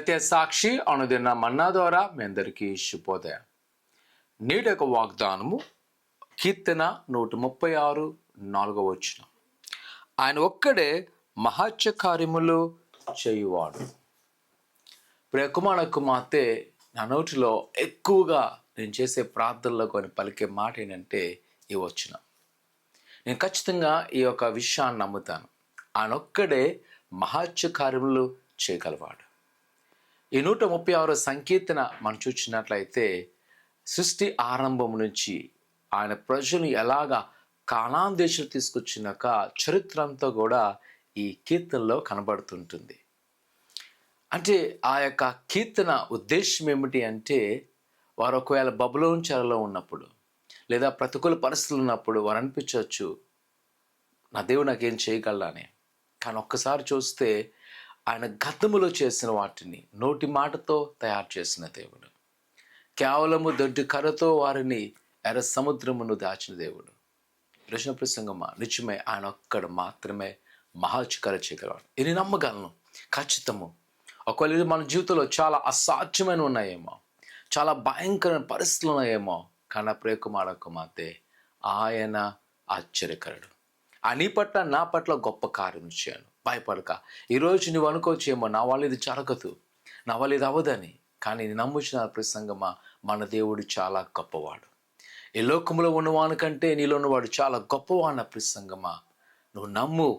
సత్య సాక్షి అనుదిన మన్నా ద్వారా మీ అందరికీ శుభోదయం. నేటి యొక్క వాగ్దానము కీర్తన 136:4. ఆయన ఒక్కడే మహత్య కార్యములు చేయువాడు. ప్రియకుమార కుమార్తె, నా నోటిలో ఎక్కువగా నేను చేసే ప్రార్థనలో కొన్ని పలికే మాట ఏంటంటే ఈ వచనం. నేను ఖచ్చితంగా ఈ యొక్క విషయాన్ని నమ్ముతాను. ఆయన ఒక్కడే మహత్య కార్యములు చేయగలవాడు. ఈ 136 సంకీర్తన మనం చూసినట్లయితే సృష్టి ఆరంభం నుంచి ఆయన ప్రజలు ఎలాగా కానాన్ దేశం తీసుకొచ్చినాక చరిత్ర అంతా కూడా ఈ కీర్తనలో కనబడుతుంటుంది. అంటే ఆ యొక్క కీర్తన ఉద్దేశం ఏమిటి అంటే, వారు ఒకవేళ బబులోను చెరలో ఉన్నప్పుడు లేదా ప్రతికూల పరిస్థితులు ఉన్నప్పుడు వారు అనిపించవచ్చు, నా దేవుడు నాకేం చేయగలనే. కానీ ఒక్కసారి చూస్తే ఆయన గతములో చేసిన వాటిని నోటి మాటతో తయారు చేసిన దేవుడు. కేవలము దొడ్డి కర్రతో వారిని ఎర్ర సముద్రమును దాచిన దేవుడు. ప్రశ్న ప్రసంగమా, నిజమే, ఆయన ఒక్కడు మాత్రమే మహత్కర చేయగలవాడు. ఇది నమ్మగలను ఖచ్చితము. ఒకవేళ ఇది మన జీవితంలో చాలా అసాధ్యమైన ఉన్నాయేమో, చాలా భయంకరమైన పరిస్థితులు ఉన్నాయేమో, కానీ ప్రియకుమార కుమార్తె ఆయన ఆశ్చర్యకరుడు. నీ పట్ల నా పట్ల గొప్ప కార్యం చేయను, భయపడక. ఈరోజు నువ్వు అనుకోవచ్చేమో, నా వల్ల ఇది జరగదు, నా వల్ల ఇది అవ్వదని. కానీ నేను నమ్ముచిన ప్రసంగమా, మన దేవుడు చాలా గొప్పవాడు. ఈ లోకంలో ఉన్నవానికంటే నీలో ఉన్నవాడు చాలా గొప్పవాడిన ప్రసంగమా. నువ్వు నమ్ము,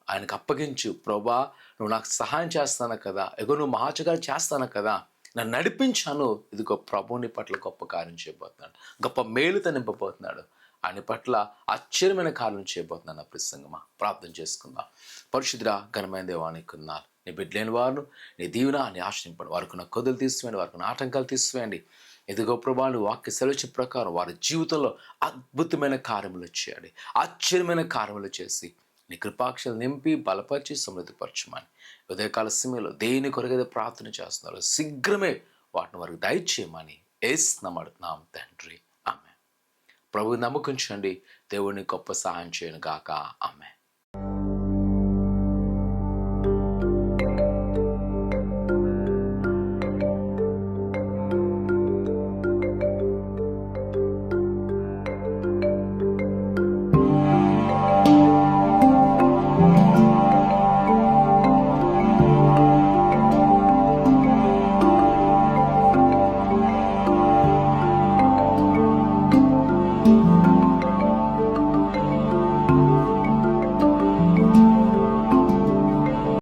ఆయనకు అప్పగించు. ప్రభా, నువ్వు నాకు సహాయం చేస్తాను కదా, నువ్వు మహాచకాలు చేస్తాను కదా, నన్ను నడిపించాను. ఇదిగో ప్రభుని పట్ల గొప్ప కార్యం చేయబోతున్నాడు, గొప్ప మేలుతో నింపబోతున్నాడు. ఆయన పట్ల ఆశ్చర్యమైన కార్యం చేయబోతున్నాను. ప్రసంగమా, ప్రార్థన చేసుకుందాం. పరిశుద్ధుడా, ఘనమైన దేవానికి ఉన్నారు. నీ బిడ్డలేని వారు నీ దీవెన, నీ ఆశ్రయింపండి. వారికి నా కొదులు తీసివేయండి, వారికి నా ఆటంకాలు తీసివేయండి. ఎదుగో ప్రభా, వాక్య సెలవు ప్రకారం వారి జీవితంలో అద్భుతమైన కార్యములు చేయండి, ఆశ్చర్యమైన కార్యములు చేసి నీ కృపాక్షలు నింపి బలపరిచి సమృద్ధిపరచమని ఉదయకాల సమయంలో దేని కొరగేదో ప్రార్థన చేస్తున్నారు. శీఘ్రమే వాటిని వారికి దయచేయమని యేసునామమున తండ్రి, ఆమేన్. ప్రభు నమ్మకించండి. దేవుడిని గొప్ప సహాయం చేయను గాక. ఆమేన్.